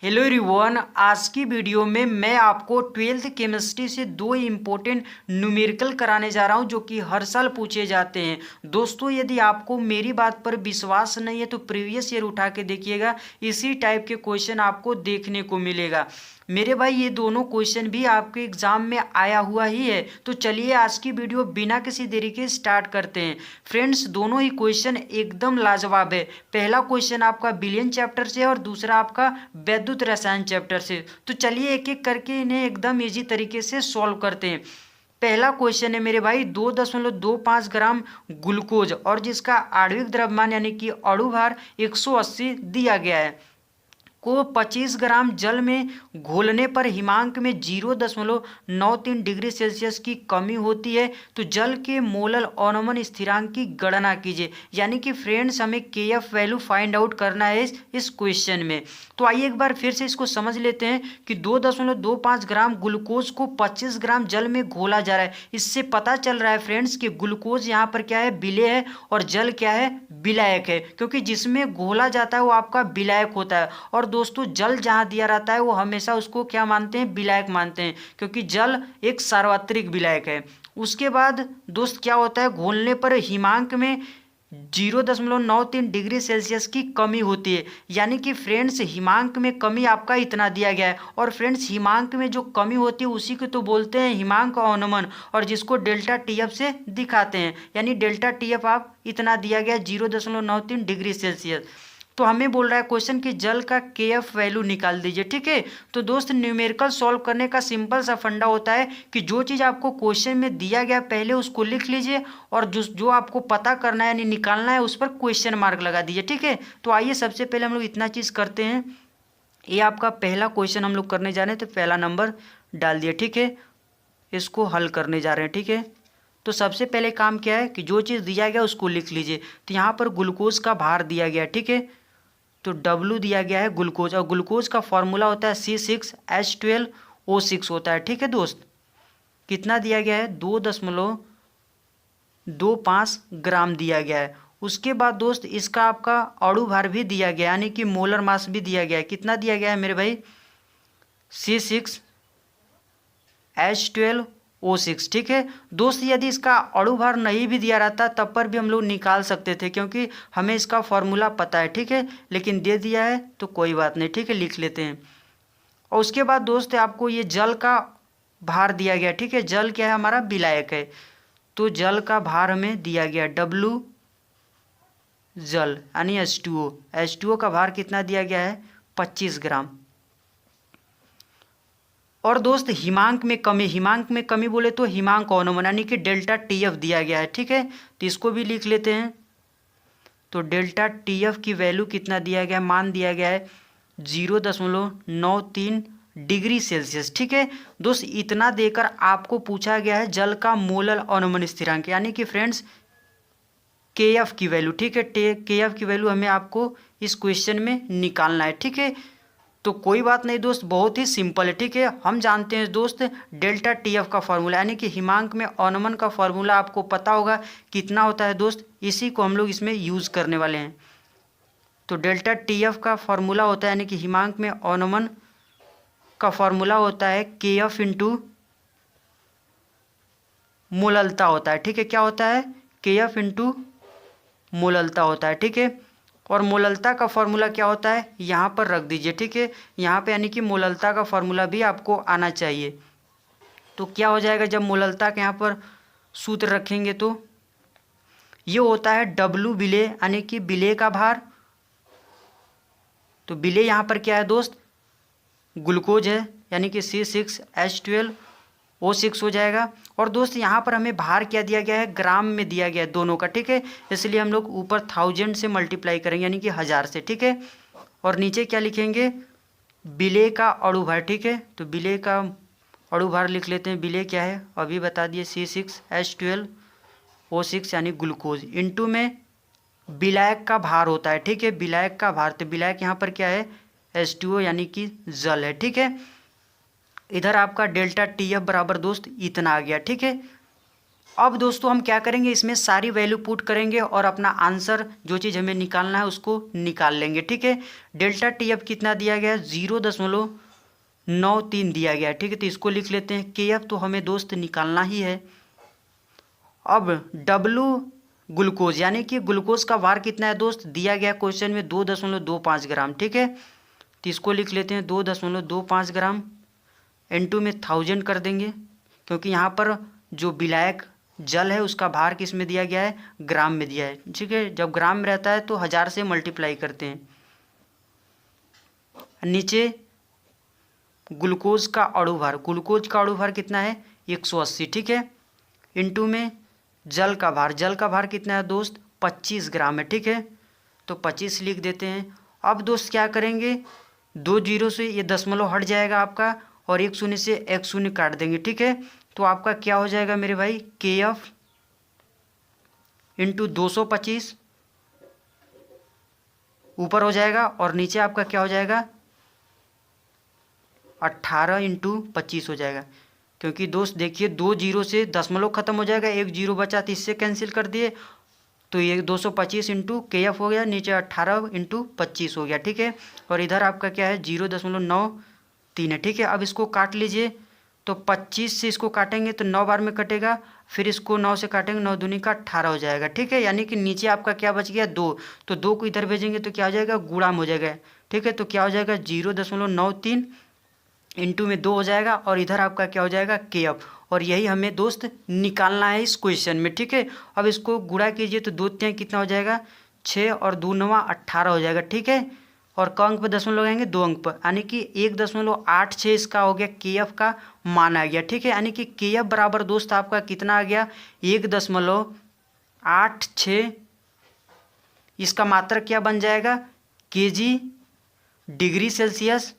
Hello everyone, आज की video में मैं आपको ट्वेल्थ केमिस्ट्री से दो इम्पोर्टेंट न्यूमेरिकल कराने जा रहा हूं जो कि हर साल पूछे जाते हैं। दोस्तों, यदि आपको मेरी बात पर विश्वास नहीं है तो प्रीवियस ईयर उठा के देखिएगा, इसी टाइप के क्वेश्चन आपको देखने को मिलेगा। मेरे भाई, ये दोनों क्वेश्चन भी आपके एग्जाम में आया हुआ ही है। तो चलिए आज की वीडियो बिना किसी देरी के स्टार्ट करते हैं। फ्रेंड्स, दोनों ही क्वेश्चन एकदम लाजवाब है। पहला क्वेश्चन आपका विलियन चैप्टर से और दूसरा आपका वैद्युत रसायन चैप्टर से। तो चलिए एक एक करके इन्हें एकदम इजी तरीके से सॉल्व करते हैं। पहला क्वेश्चन है मेरे भाई, 2.25 ग्राम ग्लूकोज और जिसका आणविक द्रव्यमान यानी कि अणु भार 180 दिया गया है को 25 ग्राम जल में घोलने पर हिमांक में 0.93 डिग्री सेल्सियस की कमी होती है। तो जल के मोलल अवनमन स्थिरांक की गणना कीजिए। यानी कि फ्रेंड्स, हमें केएफ वैल्यू फाइंड आउट करना है इस क्वेश्चन में। तो आइए एक बार फिर से इसको समझ लेते हैं कि 2.25 ग्राम ग्लूकोज को 25 ग्राम जल में घोला जा रहा है। इससे पता चल रहा है फ्रेंड्स कि ग्लूकोज यहाँ पर क्या है, विलेय है, और जल क्या है, विलायक है। क्योंकि जिसमें घोला जाता है वो आपका विलायक होता है। और दोस्तों, जल जहां दिया रहता है वो हमेशा उसको क्या मानते हैं, विलायक मानते हैं, क्योंकि जल एक सार्वत्रिक विलायक है। उसके बाद दोस्त क्या होता है, घोलने पर हिमांक में 0.93 डिग्री सेल्सियस की कमी होती है। यानी कि फ्रेंड्स, हिमांक में कमी आपका इतना दिया गया है। और फ्रेंड्स, हिमांक में जो कमी होती है उसी को तो बोलते हैं हिमांक अवनमन, और जिसको डेल्टा टीएफ से दिखाते हैं। यानी डेल्टा टीएफ आप इतना दिया गया 0.93 डिग्री सेल्सियस। तो हमें बोल रहा है क्वेश्चन कि जल का केएफ वैल्यू निकाल दीजिए। ठीक है, तो दोस्त, न्यूमेरिकल सॉल्व करने का सिंपल सा फंडा होता है कि जो चीज़ आपको क्वेश्चन में दिया गया पहले उसको लिख लीजिए, और जो आपको पता करना है यानी निकालना है उस पर क्वेश्चन मार्क लगा दीजिए। ठीक है, तो आइए सबसे पहले हम लोग इतना चीज़ करते हैं। ये आपका पहला क्वेश्चन हम लोग करने जा रहे हैं, तो पहला नंबर डाल दिया। ठीक है, इसको हल करने जा रहे हैं। ठीक है, तो सबसे पहले काम क्या है कि जो चीज़ दिया गया उसको लिख लीजिए। तो यहाँ पर ग्लूकोज का भार दिया गया। ठीक है, तो W दिया गया है ग्लूकोज, और ग्लूकोज का फॉर्मूला होता है C6H12O6 होता है। ठीक है दोस्त, कितना दिया गया है, 2.25 ग्राम दिया गया है। उसके बाद दोस्त, इसका आपका अणु भार भी दिया गया यानी कि मोलर मास भी दिया गया है। कितना दिया गया है मेरे भाई, C6H12O6। ठीक है दोस्त, यदि इसका अणु भार नहीं भी दिया रहता तब पर भी हम लोग निकाल सकते थे, क्योंकि हमें इसका फॉर्मूला पता है। ठीक है, लेकिन दे दिया है तो कोई बात नहीं। ठीक है, लिख लेते हैं। और उसके बाद दोस्त, आपको ये जल का भार दिया गया। ठीक है, जल क्या है, हमारा विलायक है। तो जल का भार हमें दिया गया W, जल यानी H2O का भार कितना दिया गया है, 25 ग्राम। और दोस्त, हिमांक में कमी बोले तो हिमांक अवनमन यानी कि डेल्टा टीएफ दिया गया है। ठीक है, तो इसको भी लिख लेते हैं। तो डेल्टा टीएफ की वैल्यू कितना दिया गया है, मान दिया गया है 0.93 डिग्री सेल्सियस। ठीक है दोस्त, इतना देकर आपको पूछा गया है जल का मोलल अवनमन स्थिरांक यानी कि फ्रेंड्स केएफ की वैल्यू। ठीक है, केएफ की वैल्यू हमें आपको इस क्वेश्चन में निकालना है। ठीक है, तो कोई बात नहीं दोस्त, बहुत ही सिंपल है। ठीक है, हम जानते हैं दोस्त डेल्टा टीएफ का फॉर्मूला यानी कि हिमांक में अवनमन का फॉर्मूला आपको पता होगा कितना होता है दोस्त, इसी को हम लोग इसमें यूज़ करने वाले हैं। तो डेल्टा टीएफ का फॉर्मूला होता है यानी कि हिमांक में अवनमन का फॉर्मूला होता है केएफ इंटू मोललता होता है। ठीक है, क्या होता है, केएफ इंटू मोललता होता है। ठीक है, और मोललता का फॉर्मूला क्या होता है, यहाँ पर रख दीजिए। ठीक है, यहाँ पे यानी कि मोललता का फॉर्मूला भी आपको आना चाहिए। तो क्या हो जाएगा, जब मोललता के यहाँ पर सूत्र रखेंगे तो ये होता है W विलेय यानी कि विलेय का भार। तो विलेय यहाँ पर क्या है दोस्त, ग्लूकोज है यानी कि C6H12O6 हो जाएगा। और दोस्त, यहाँ पर हमें भार क्या दिया गया है, ग्राम में दिया गया है दोनों का। ठीक है, इसलिए हम लोग ऊपर 1000 से मल्टीप्लाई करेंगे यानी कि 1000 से। ठीक है, और नीचे क्या लिखेंगे, विलेय का अणु भार। ठीक है, तो विलेय का अणु भार लिख लेते हैं। विलेय क्या है अभी बता दिए, C6H12O6 यानी ग्लूकोज, इंटू में विलायक का भार होता है। ठीक है, विलायक का भार, तो विलायक यहाँ पर क्या है, H2O यानी कि जल है। ठीक है, इधर आपका डेल्टा टीएफ बराबर दोस्त इतना आ गया। ठीक है, अब दोस्तों हम क्या करेंगे, इसमें सारी वैल्यू पुट करेंगे और अपना आंसर जो चीज़ हमें निकालना है उसको निकाल लेंगे। ठीक है, डेल्टा टी अब कितना दिया गया है, 0.93 दिया गया है। ठीक है, तो इसको लिख लेते हैं। के एफ तो हमें दोस्त निकालना ही है। अब डब्लू ग्लूकोज यानी कि ग्लूकोज का भार कितना है दोस्त, दिया गया क्वेश्चन में 2.25 ग्राम। ठीक है, तो इसको लिख लेते हैं 2.25 ग्राम, N2 में 1000 कर देंगे, क्योंकि यहाँ पर जो विलायक जल है उसका भार किस में दिया गया है, ग्राम में दिया है। ठीक है, जब ग्राम में रहता है तो 1000 से मल्टीप्लाई करते हैं। नीचे ग्लूकोज का अणुभार, ग्लूकोज का अणुभार कितना है 180। ठीक है, इनटू में जल का भार कितना है दोस्त 25 ग्राम है। ठीक है, तो 25 लिख देते हैं। अब दोस्त क्या करेंगे, 2 जीरो से ये दशमलव हट जाएगा आपका, और 1 शून्य से 1 शून्य काट देंगे। ठीक है, तो आपका क्या हो जाएगा मेरे भाई, के एफ इंटू 225 ऊपर हो जाएगा, और नीचे आपका क्या हो जाएगा 18 इंटू 25 हो जाएगा। क्योंकि दोस्त देखिए 2 जीरो से दशमलव खत्म हो जाएगा, 1 जीरो बचा तो इससे कैंसिल कर दिए, तो ये 225 इंटू के एफ हो गया, नीचे 18 इंटू 25 हो गया। ठीक है, और इधर आपका क्या है 0.93 है। ठीक है, अब इसको काट लीजिए, तो 25 से इसको काटेंगे तो 9 बार में कटेगा, फिर इसको 9 से काटेंगे, 9 दूनी का 18 हो जाएगा। ठीक है, यानी कि नीचे आपका क्या बच गया 2, तो 2 को इधर भेजेंगे तो क्या हो जाएगा, गुणाम हो जाएगा। ठीक है, तो क्या हो जाएगा 0.93 इंटू में 2 हो जाएगा, और इधर आपका क्या हो जाएगा के एफ, और यही हमें दोस्त निकालना है इस क्वेश्चन में। ठीक है, अब इसको गुणा कीजिए तो 2 तिहाई कितना हो जाएगा 6, और 2 नवा 18 हो जाएगा। ठीक है, और क अंक पर दशमलव लगाएंगे 2 अंक पर, यानी कि 1.86 इसका हो गया के एफ का मान आ गया। ठीक है, यानी कि के एफ बराबर दोस्त आपका कितना आ गया 1.86, इसका मात्रक क्या बन जाएगा, केजी डिग्री सेल्सियस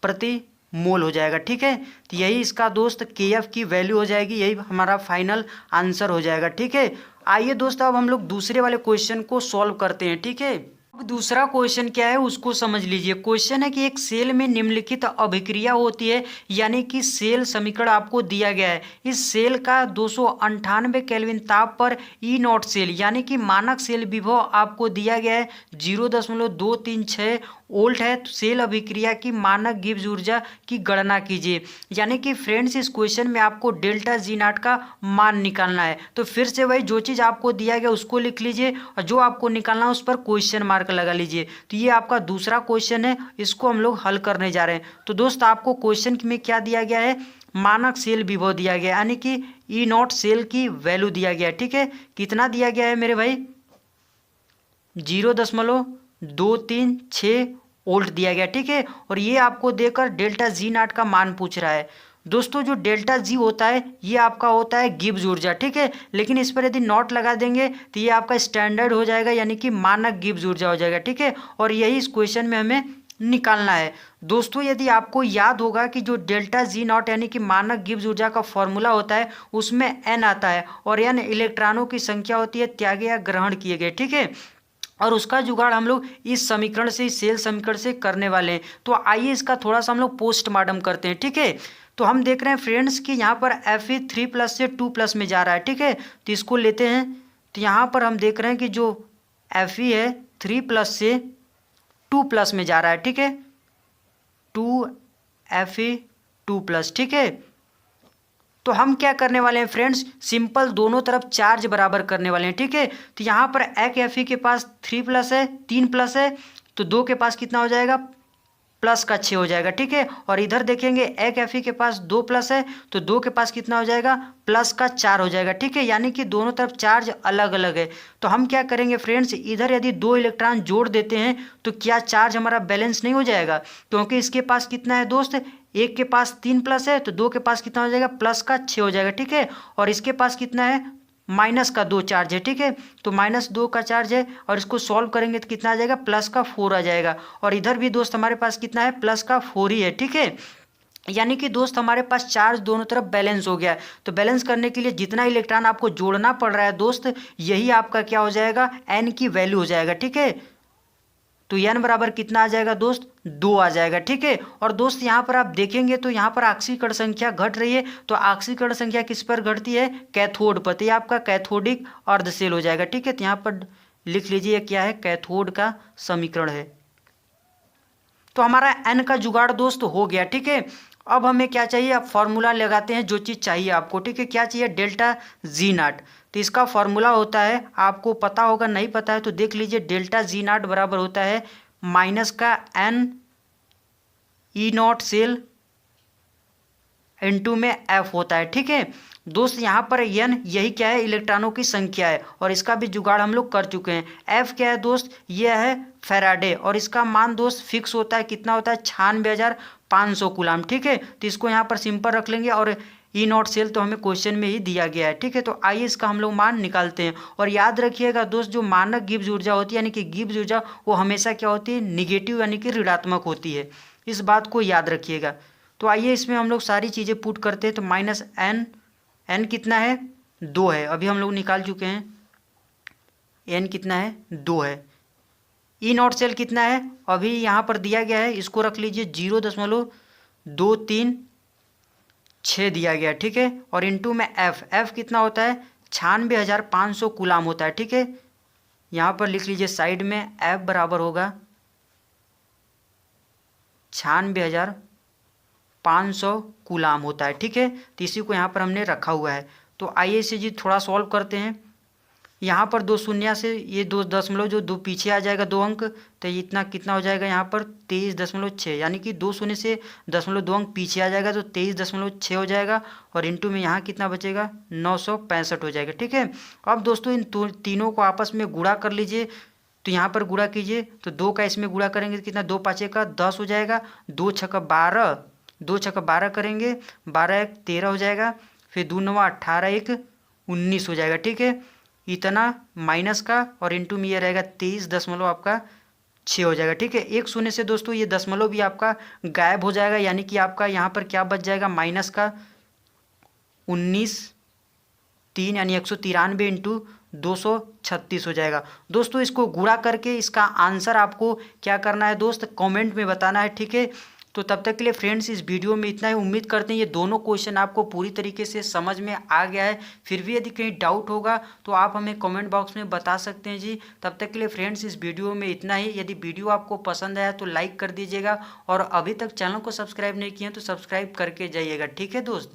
प्रति मोल हो जाएगा। ठीक है, तो यही इसका दोस्त के एफ की वैल्यू हो जाएगी, यही हमारा फाइनल आंसर हो जाएगा। ठीक है, आइए दोस्त अब हम लोग दूसरे वाले क्वेश्चन को सॉल्व करते हैं। ठीक है, अब दूसरा क्वेश्चन क्या है उसको समझ लीजिए। क्वेश्चन है कि एक सेल में निम्नलिखित अभिक्रिया होती है, यानी कि सेल समीकरण आपको दिया गया है। इस सेल का 298 केल्विन ताप पर ई नॉट सेल यानी कि मानक सेल विभव आपको दिया गया है 0.236 वोल्ट है। तो सेल अभिक्रिया की मानक गिब्स ऊर्जा की गणना कीजिए। यानी कि फ्रेंड्स इस क्वेश्चन में आपको डेल्टा जी नॉट का मान निकालना है। तो फिर से वही जो चीज़ आपको दिया गया उसको लिख लीजिए, और जो आपको निकालना है उस पर क्वेश्चन मार्क लगा लीजिए। तो ये आपका दूसरा क्वेश्चन है, इसको हम लोग हल करने जा रहे हैं। तो दोस्त आपको क्वेश्चन में क्या दिया गया है, मानक सेल विभव दिया गया, यानी कि ई नॉट सेल की वैल्यू दिया गया है। ठीक है, कितना दिया गया है मेरे भाई 0.236 वोल्ट दिया गया। ठीक है, और ये आपको देकर डेल्टा जी नॉट का मान पूछ रहा है। दोस्तों जो डेल्टा जी होता है ये आपका होता है गिब्स ऊर्जा। ठीक है, लेकिन इस पर यदि नॉट लगा देंगे तो ये आपका स्टैंडर्ड हो जाएगा, यानी कि मानक गिब्स ऊर्जा हो जाएगा। ठीक है, और यही इस क्वेश्चन में हमें निकालना है। दोस्तों यदि आपको याद होगा कि जो डेल्टा जी नॉट यानी कि मानक गिब्स ऊर्जा का फॉर्मूला होता है उसमें एन आता है, और एन इलेक्ट्रॉनों की संख्या होती है त्यागे या ग्रहण किए गए। ठीक है, और उसका जुगाड़ हम लोग इस समीकरण से, इस सेल समीकरण से करने वाले हैं। तो आइए इसका थोड़ा सा हम लोग पोस्टमार्टम करते हैं। ठीक है, तो हम देख रहे हैं फ्रेंड्स कि यहाँ पर एफ ई 3+ से 2+ में जा रहा है। ठीक है, तो इसको लेते हैं। तो यहाँ पर हम देख रहे हैं कि जो एफ ई है 3+ से 2+ में जा रहा है। ठीक है, 2Fe2+। ठीक है, तो हम क्या करने वाले हैं फ्रेंड्स, सिंपल दोनों तरफ चार्ज बराबर करने वाले हैं। ठीक है, तो यहाँ पर एक Fe के पास 3+ है, 3+ है, तो 2 के पास कितना हो जाएगा प्लस का 6 हो जाएगा। ठीक है, और इधर देखेंगे एक Fe के पास 2+ है, तो 2 के पास कितना हो जाएगा प्लस का 4 हो जाएगा। ठीक है, यानी कि दोनों तरफ चार्ज अलग अलग है। तो हम क्या करेंगे फ्रेंड्स, इधर यदि 2 इलेक्ट्रॉन जोड़ देते हैं तो क्या चार्ज हमारा बैलेंस नहीं हो जाएगा, क्योंकि इसके पास कितना है दोस्त, एक के पास 3+ है, तो 2 के पास कितना हो जाएगा प्लस का 6 हो जाएगा। ठीक है, और इसके पास कितना है माइनस का 2 चार्ज है। ठीक है, तो -2 का चार्ज है, और इसको सॉल्व करेंगे तो कितना आ जाएगा प्लस का 4 आ जाएगा, और इधर भी दोस्त हमारे पास कितना है प्लस का 4 ही है। ठीक है, यानी कि दोस्त हमारे पास चार्ज दोनों तरफ बैलेंस हो गया। तो बैलेंस करने के लिए जितना इलेक्ट्रॉन आपको जोड़ना पड़ रहा है दोस्त, यही आपका क्या हो जाएगा एन की वैल्यू हो जाएगा। ठीक है, तो n बराबर कितना आ जाएगा दोस्त, 2 आ जाएगा। ठीक है। और दोस्त यहाँ पर आप देखेंगे तो यहाँ पर आक्सीकरण संख्या घट रही है, तो आक्सीकरण संख्या किस पर घटती है, कैथोड पर। तो ये आपका कैथोडिक अर्धसेल हो जाएगा। ठीक है। तो यहाँ पर लिख लीजिए क्या है, कैथोड का समीकरण है। तो हमारा n का जुगाड़ दोस्त हो गया। ठीक है। अब हमें क्या चाहिए, अब फॉर्मूला लगाते हैं जो चीज़ चाहिए आपको। ठीक है। क्या चाहिए, डेल्टा जी नाट। तो इसका फॉर्मूला होता है, आपको पता होगा, नहीं पता है तो देख लीजिए, डेल्टा जी नाट बराबर होता है माइनस का n E not cell into में f होता है। ठीक है दोस्त। यहाँ पर n यही क्या है, इलेक्ट्रॉनों की संख्या है, और इसका भी जुगाड़ हम लोग कर चुके हैं। f क्या है दोस्त, यह है फैराडे, और इसका मान दोस्त फिक्स होता है, कितना होता है, 96,500 कूलाम। ठीक है। तो इसको यहाँ पर सिंपल रख लेंगे, और ई नॉट सेल तो हमें क्वेश्चन में ही दिया गया है। ठीक है। तो आइए इसका हम लोग मान निकालते हैं। और याद रखिएगा दोस्त, जो मानक गिब्स ऊर्जा होती है, यानी कि गिब्स ऊर्जा, वो हमेशा क्या होती है, निगेटिव यानी कि ऋणात्मक होती है। इस बात को याद रखिएगा। तो आइए इसमें हम लोग सारी चीज़ें पुट करते हैं। तो माइनस n कितना है, 2 है, अभी हम लोग निकाल चुके हैं। n कितना है, 2 है। ई नॉट सेल कितना है, अभी यहाँ पर दिया गया है, इसको रख लीजिए 0.236 दिया गया है। ठीक है। और इनटू में f कितना होता है, 96,500 कूलाम होता है। ठीक है। यहाँ पर लिख लीजिए साइड में, f बराबर होगा 96,500 कूलाम होता है। ठीक है। तो इसी को यहाँ पर हमने रखा हुआ है। तो आइए इसे जी थोड़ा सॉल्व करते हैं। यहाँ पर 2 शून्य से ये 2 दशमलव जो 2 पीछे आ जाएगा 2 अंक, तो इतना कितना हो जाएगा यहाँ पर 23.6, यानी कि 2 शून्य से 2 अंक पीछे आ जाएगा तो 23.6 हो जाएगा। और इंटू में यहाँ कितना बचेगा, 965 हो जाएगा। ठीक है। अब दोस्तों इन तीनों को आपस में गुणा कर लीजिए। तो यहाँ पर गुणा कीजिए, तो 2 का इसमें गुणा करेंगे तो कितना, 2 पाँचे का 10 हो जाएगा, 2 छक्का 12, 2 छक्का 12 करेंगे, 12 एक 13 हो जाएगा, फिर 2 9 18 एक 19 हो जाएगा। ठीक है। इतना माइनस का, और इंटू में ये रहेगा 23 आपका 6 हो जाएगा। ठीक है। 1 शून्य से दोस्तों ये दशमलव भी आपका गायब हो जाएगा, यानी कि आपका यहाँ पर क्या बच जाएगा, माइनस का 19 यानी 193 इंटू 236 हो जाएगा। दोस्तों इसको गुणा करके इसका आंसर आपको क्या करना है दोस्त, कमेंट में बताना है। ठीक है। तो तब तक के लिए फ्रेंड्स इस वीडियो में इतना ही। उम्मीद करते हैं ये दोनों क्वेश्चन आपको पूरी तरीके से समझ में आ गया है। फिर भी यदि कहीं डाउट होगा तो आप हमें कमेंट बॉक्स में बता सकते हैं जी। तब तक के लिए फ्रेंड्स इस वीडियो में इतना ही। यदि वीडियो आपको पसंद आया तो लाइक कर दीजिएगा, और अभी तक चैनल को सब्सक्राइब नहीं किए तो सब्सक्राइब करके जाइएगा। ठीक है दोस्त।